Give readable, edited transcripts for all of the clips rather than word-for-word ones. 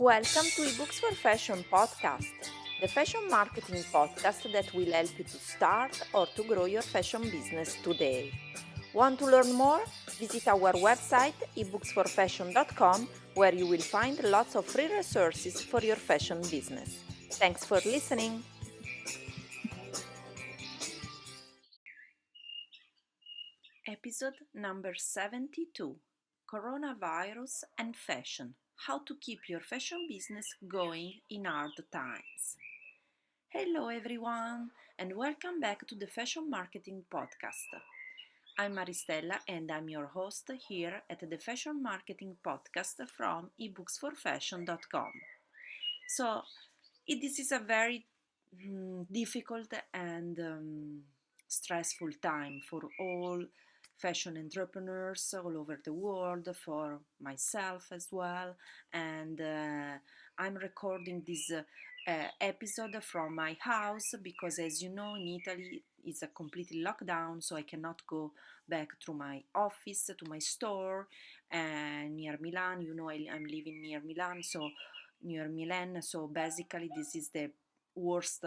Welcome to eBooks for Fashion podcast, the fashion marketing podcast that will help you to start or to grow your fashion business today. Want to learn more? Visit our website ebooksforfashion.com where you will find lots of free resources for your fashion business. Thanks for listening. Episode number 72, Coronavirus and Fashion. How to keep your fashion business going in hard times. Hello everyone and welcome back to the Fashion Marketing Podcast. I'm Maristella and I'm your host here at the Fashion Marketing Podcast from ebooksforfashion.com. So, this is a very difficult and stressful time for all fashion entrepreneurs all over the world, for myself as well, and I'm recording this episode from my house because, as you know, in Italy it's a completely lockdown, so I cannot go back to my office, to my store near Milan. You know, I'm living near Milan, so near Milan. So basically, this is the worst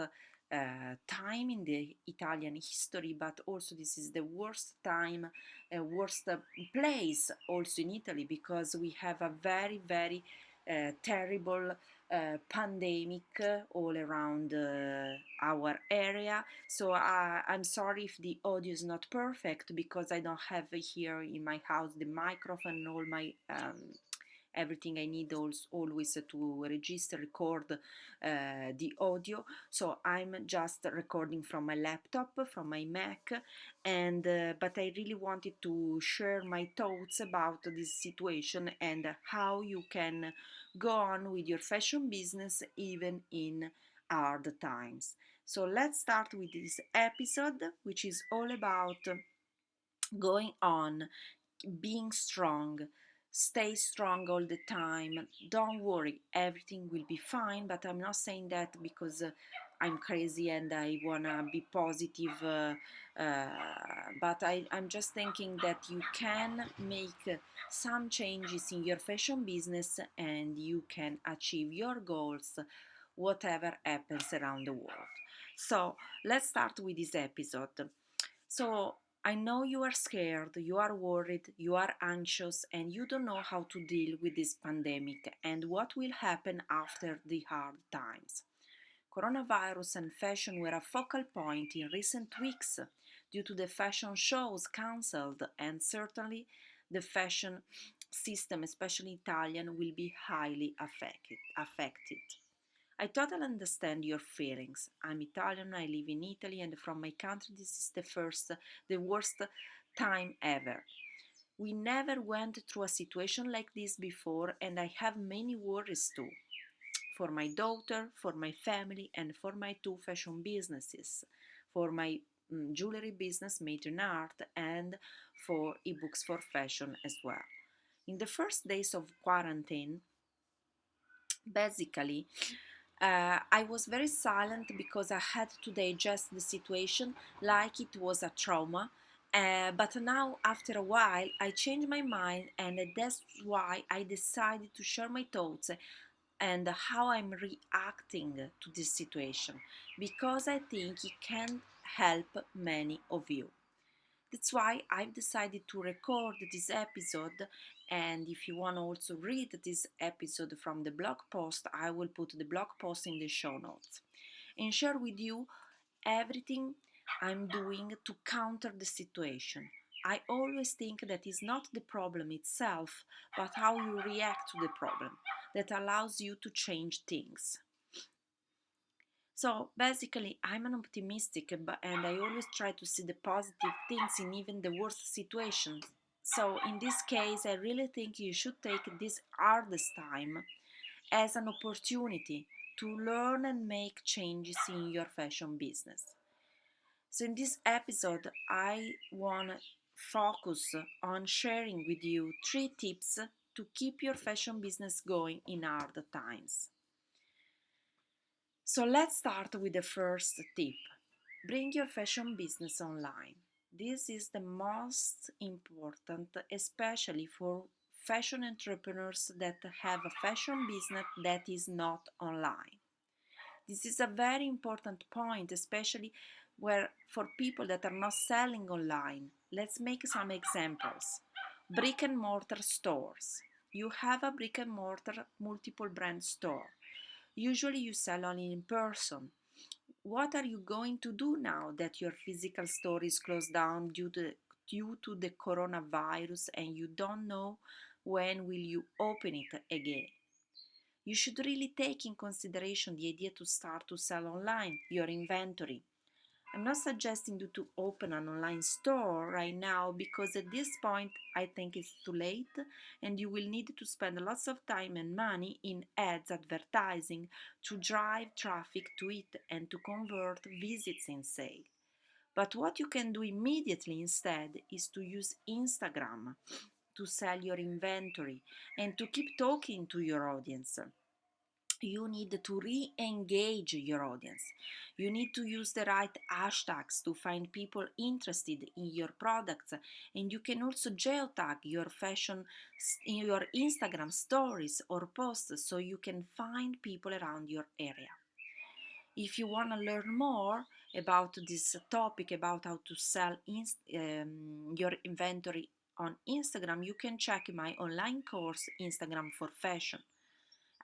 time in the Italian history, but also this is the worst time, worst place also in Italy because we have a very, very terrible pandemic all around our area. So I'm sorry if the audio is not perfect because I don't have here in my house the microphone and all my everything I need always to record the audio. So I'm just recording from my laptop, from my Mac, and but I really wanted to share my thoughts about this situation and how you can go on with your fashion business even in hard times. So let's start with this episode, which is all about going on, being strong. Stay strong all the time. Don't worry, everything will be fine. But I'm not saying that because I'm crazy and I wanna be positive. But I'm just thinking that you can make some changes in your fashion business and you can achieve your goals, whatever happens around the world. So let's start with this episode. So I know you are scared, you are worried, you are anxious, and you don't know how to deal with this pandemic and what will happen after the hard times. Coronavirus and fashion were a focal point in recent weeks due to the fashion shows cancelled, and certainly the fashion system, especially Italian, will be highly affected. I totally understand your feelings. I'm Italian, I live in Italy, and from my country, this is the worst time ever. We never went through a situation like this before, and I have many worries too. For my daughter, for my family, and for my two fashion businesses, for my jewelry business made in art, and for ebooks for fashion as well. In the first days of quarantine, basically, I was very silent because I had to digest the situation like it was a trauma. But now, after a while, I changed my mind, and that's why I decided to share my thoughts and how I'm reacting to this situation because I think it can help many of you. That's why I've decided to record this episode. And if you want to also read this episode from the blog post, I will put the blog post in the show notes and share with you everything I'm doing to counter the situation. I always think that it's not the problem itself, but how you react to the problem that allows you to change things. So basically, I'm an optimistic and I always try to see the positive things in even the worst situations. So in this case, I really think you should take this hardest time as an opportunity to learn and make changes in your fashion business. So in this episode, I want to focus on sharing with you 3 tips to keep your fashion business going in hard times. So let's start with the first tip. Bring your fashion business online. This is the most important, especially for fashion entrepreneurs that have a fashion business that is not online. This is a very important point, especially where for people that are not selling online. Let's make some examples. Brick and mortar stores. You have a brick and mortar multiple brand store. Usually you sell only in person. What are you going to do now that your physical store is closed down due to the coronavirus and you don't know when will you open it again? You should really take in consideration the idea to start to sell online your inventory. I'm not suggesting you to open an online store right now because at this point I think it's too late and you will need to spend lots of time and money in ads advertising to drive traffic to it and to convert visits in sale. But what you can do immediately instead is to use Instagram to sell your inventory and to keep talking to your audience. You need to re-engage your audience. You need to use the right hashtags to find people interested in your products, and you can also geotag your fashion in your Instagram stories or posts so you can find people around your area. If you want to learn more about this topic, about how to sell your inventory on Instagram, you can check my online course, Instagram for Fashion.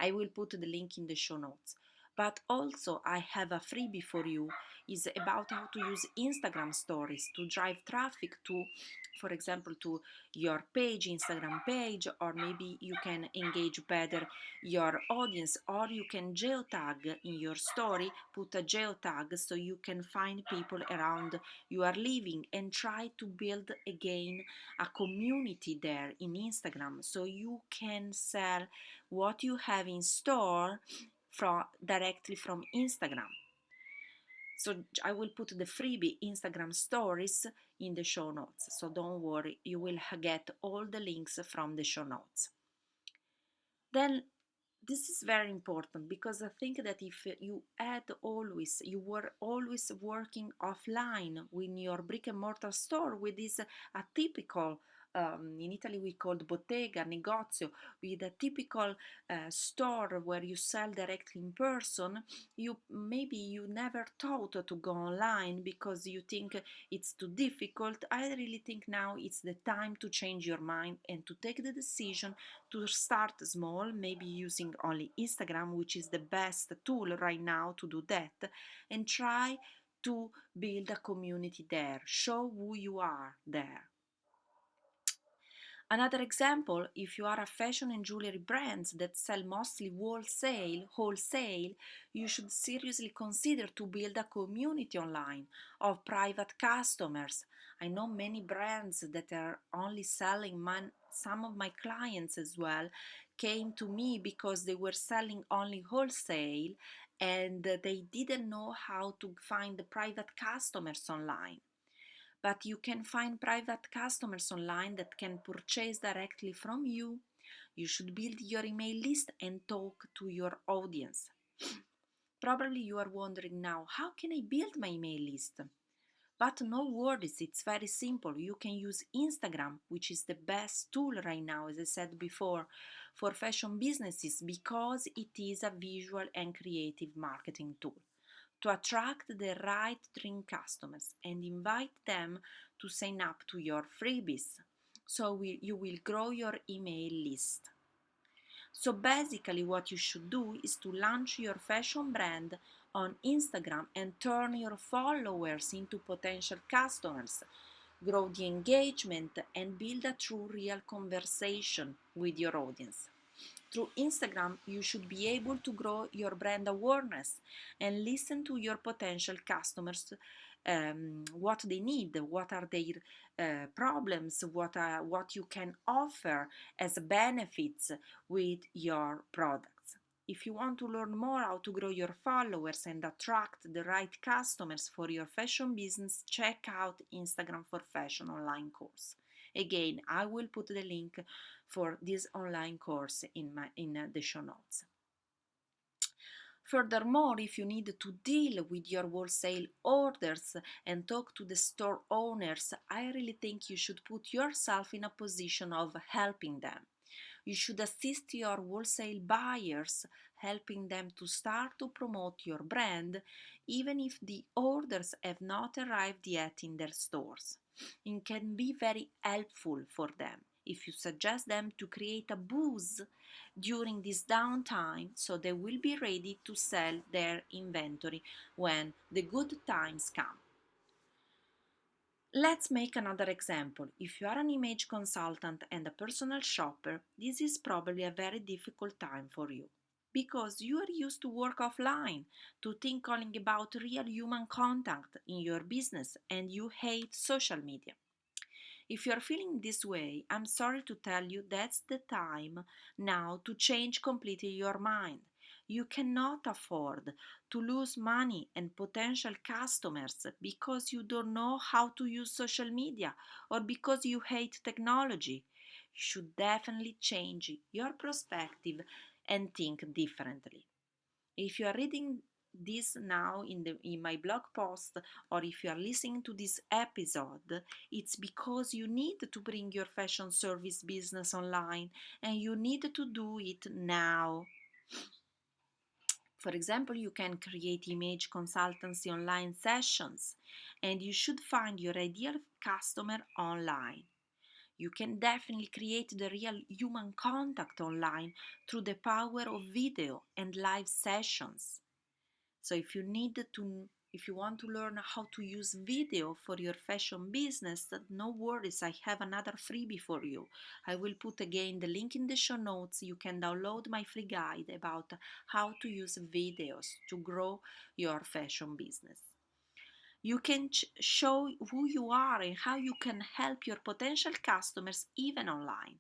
I will put the link in the show notes. But also I have a freebie for you. Is about how to use Instagram stories to drive traffic to, for example, to your page, Instagram page, or maybe you can engage better your audience, or you can geotag in your story, put a geotag so you can find people around you are living and try to build again a community there in Instagram so you can sell what you have in store directly from Instagram. So I will put the freebie Instagram stories in the show notes. So don't worry, you will get all the links from the show notes. Then this is very important because I think that if you were always working offline with your brick and mortar store with this a typical in Italy we called bottega, negozio, with a typical store where you sell directly in person, you never thought to go online because you think it's too difficult. I really think now it's the time to change your mind and to take the decision to start small, maybe using only Instagram, which is the best tool right now to do that, and try to build a community there. Show who you are there. Another example, if you are a fashion and jewelry brands that sell mostly wholesale, you should seriously consider to build a community online of private customers. I know many brands that are only selling some of my clients as well came to me because they were selling only wholesale and they didn't know how to find the private customers online, but you can find private customers online that can purchase directly from you. You should build your email list and talk to your audience. Probably you are wondering now, how can I build my email list? But no worries, it's very simple. You can use Instagram, which is the best tool right now, as I said before, for fashion businesses because it is a visual and creative marketing tool to attract the right dream customers and invite them to sign up to your freebies. So you will grow your email list. So basically what you should do is to launch your fashion brand on Instagram and turn your followers into potential customers. Grow the engagement and build a true real conversation with your audience. Through Instagram, you should be able to grow your brand awareness and listen to your potential customers, what they need, what are their problems, what you can offer as benefits with your products. If you want to learn more how to grow your followers and attract the right customers for your fashion business, check out Instagram for Fashion online course. Again, I will put the link for this online course in the show notes. Furthermore, if you need to deal with your wholesale orders and talk to the store owners, I really think you should put yourself in a position of helping them. You should assist your wholesale buyers, helping them to start to promote your brand, even if the orders have not arrived yet in their stores. It can be very helpful for them if you suggest them to create a booth during this downtime so they will be ready to sell their inventory when the good times come. Let's make another example. If you are an image consultant and a personal shopper, this is probably a very difficult time for you because you are used to work offline, to think only about real human contact in your business, and you hate social media. If you are feeling this way, I'm sorry to tell you that's the time now to change completely your mind. You cannot afford to lose money and potential customers because you don't know how to use social media or because you hate technology. You should definitely change your perspective and think differently. If you are reading this now in my blog post, or if you are listening to this episode, it's because you need to bring your fashion service business online and you need to do it now. For example, you can create image consultancy online sessions and you should find your ideal customer online. You can definitely create the real human contact online through the power of video and live sessions. So if you want to learn how to use video for your fashion business, no worries, I have another freebie for you. I will put again the link in the show notes. You can download my free guide about how to use videos to grow your fashion business. You can show who you are and how you can help your potential customers even online.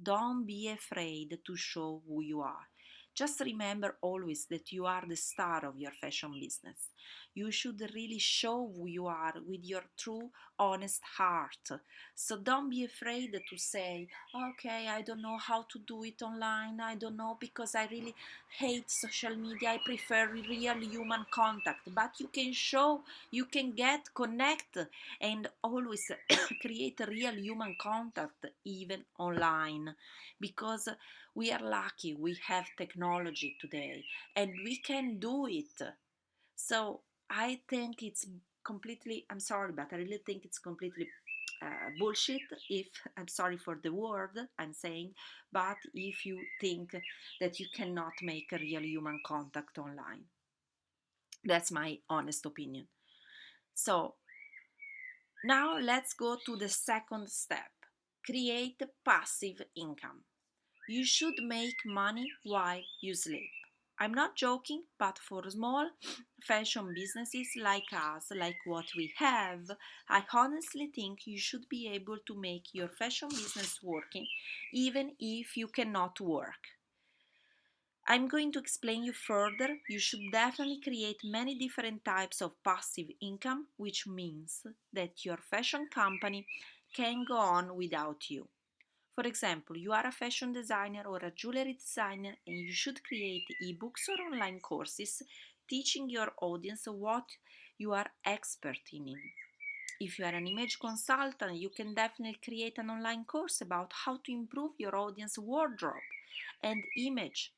Don't be afraid to show who you are. Just remember always that you are the star of your fashion business. You should really show who you are with your true, honest heart. So don't be afraid to say, okay, I don't know how to do it online. I don't know because I really hate social media. I prefer real human contact. But you can show, you can connect, and always create a real human contact even online because we are lucky we have technology today and we can do it. So I think it's completely, I'm sorry, but I really think it's completely bullshit, if I'm sorry for the word I'm saying, but if you think that you cannot make a real human contact online. That's my honest opinion. So now let's go to the second step. Create passive income. You should make money while you sleep. I'm not joking, but for small fashion businesses like us, like what we have, I honestly think you should be able to make your fashion business working even if you cannot work. I'm going to explain you further. You should definitely create many different types of passive income, which means that your fashion company can go on without you. For example, you are a fashion designer or a jewelry designer and you should create ebooks or online courses teaching your audience what you are expert in. If you are an image consultant, you can definitely create an online course about how to improve your audience wardrobe and image.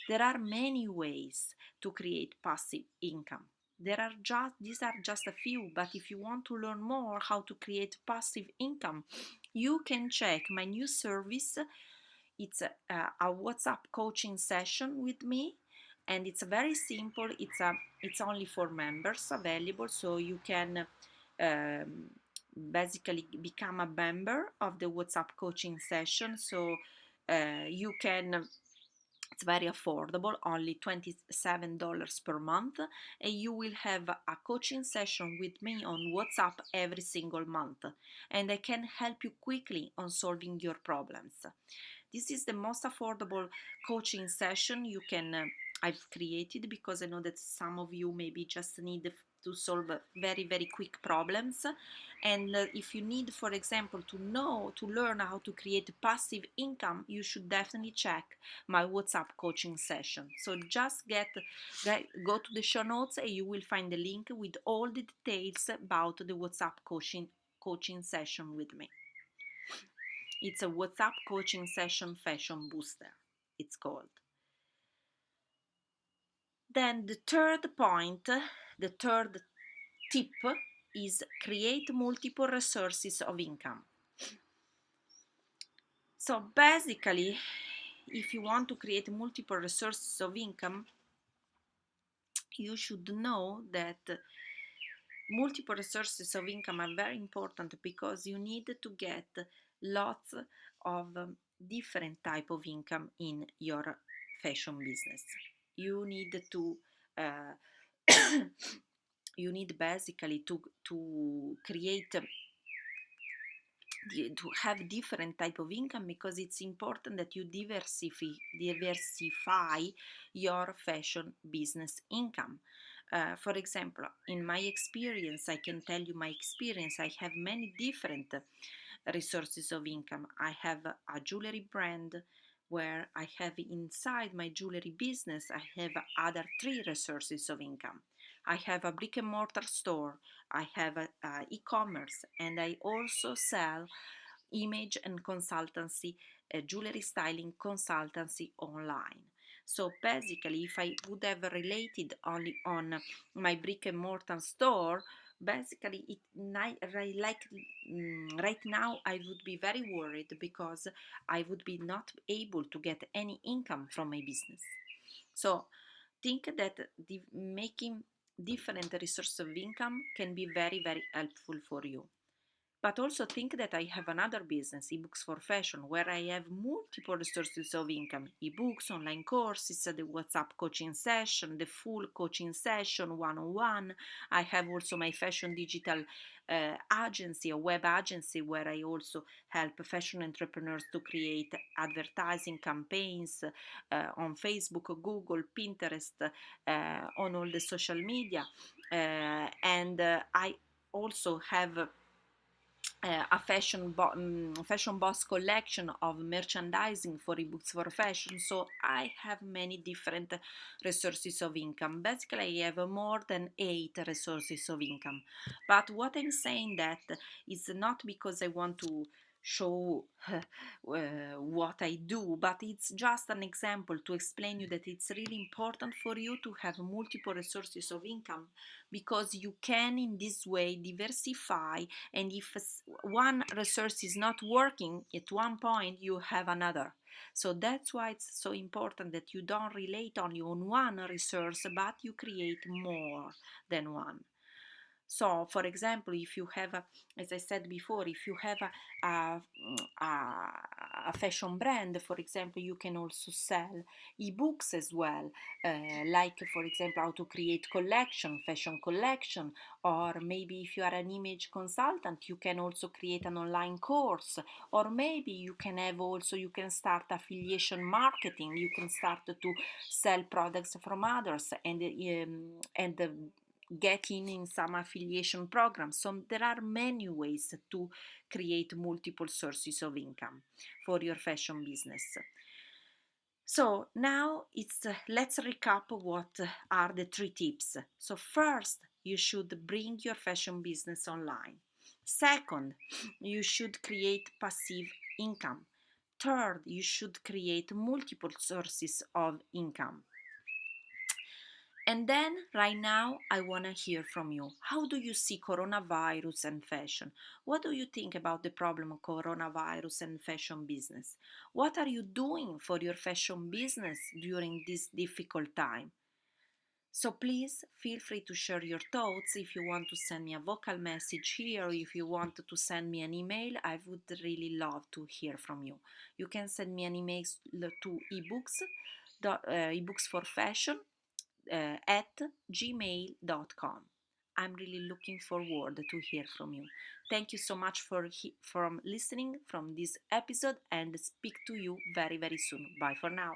There are many ways to create passive income. These are just a few, but if you want to learn more how to create passive income, you can check my new service. It's a WhatsApp coaching session with me, and it's very simple. It's only for members available, so you can um, basically become a member of the WhatsApp coaching session. So you can, it's very affordable, only $27 per month, and you will have a coaching session with me on WhatsApp every single month, and I can help you quickly on solving your problems. This is the most affordable coaching session I've created because I know that some of you maybe just need to solve very very quick problems, and if you need, for example, to learn how to create passive income, you should definitely check my WhatsApp coaching session. So just go to the show notes and you will find the link with all the details about the WhatsApp coaching session with me. It's a WhatsApp coaching session fashion booster, it's called. Then the third point, the third tip is create multiple resources of income. So basically, if you want to create multiple resources of income, you should know that multiple resources of income are very important because you need to get lots of different type of income in your fashion business. You need to you need basically to create to have different type of income, because it's important that you diversify your fashion business income. For example, in my experience, I can tell you my experience. I have many different resources of income. I have a jewelry brand where I have inside my jewelry business, I have other 3 resources of income. I have a brick and mortar store, I have a e-commerce, and I also sell image and consultancy, jewelry styling consultancy online. So basically, if I would have related only on my brick and mortar store, basically right now I would be very worried because I would be not able to get any income from my business. So think that making different resources of income can be very, very helpful for you. But also think that I have another business, eBooks for Fashion, where I have multiple sources of income: ebooks, online courses, the WhatsApp coaching session, the full coaching session, one-on-one. I have also my fashion digital agency, a web agency, where I also help fashion entrepreneurs to create advertising campaigns on Facebook, Google, Pinterest, on all the social media. And I also have a fashion boss collection of merchandising for ebooks for fashion. So I have many different resources of income. Basically, I have more than 8 resources of income. But what I'm saying that is not because I want to show what I do, but it's just an example to explain you that it's really important for you to have multiple resources of income, because you can in this way diversify, and if one resource is not working at one point, you have another. So that's why it's so important that you don't relate only on one resource, but you create more than one. So, for example, if you have, as I said before, if you have a fashion brand, for example, you can also sell ebooks as well, like, for example, how to create collection, fashion collection, or maybe if you are an image consultant, you can also create an online course, or maybe you can have also, you can start affiliation marketing, you can start to sell products from others and get in some affiliation programs. So there are many ways to create multiple sources of income for your fashion business. So now let's recap what are the 3 tips. So first, you should bring your fashion business online. Second, you should create passive income. Third, you should create multiple sources of income. And then right now, I want to hear from you. How do you see coronavirus and fashion? What do you think about the problem of coronavirus and fashion business? What are you doing for your fashion business during this difficult time? So please feel free to share your thoughts. If you want to send me a vocal message here, or if you want to send me an email, I would really love to hear from you. You can send me an email to ebooks for fashion at gmail.com. I'm really looking forward to hear from you. Thank you so much for listening from this episode, and speak to you very, very soon. Bye for now.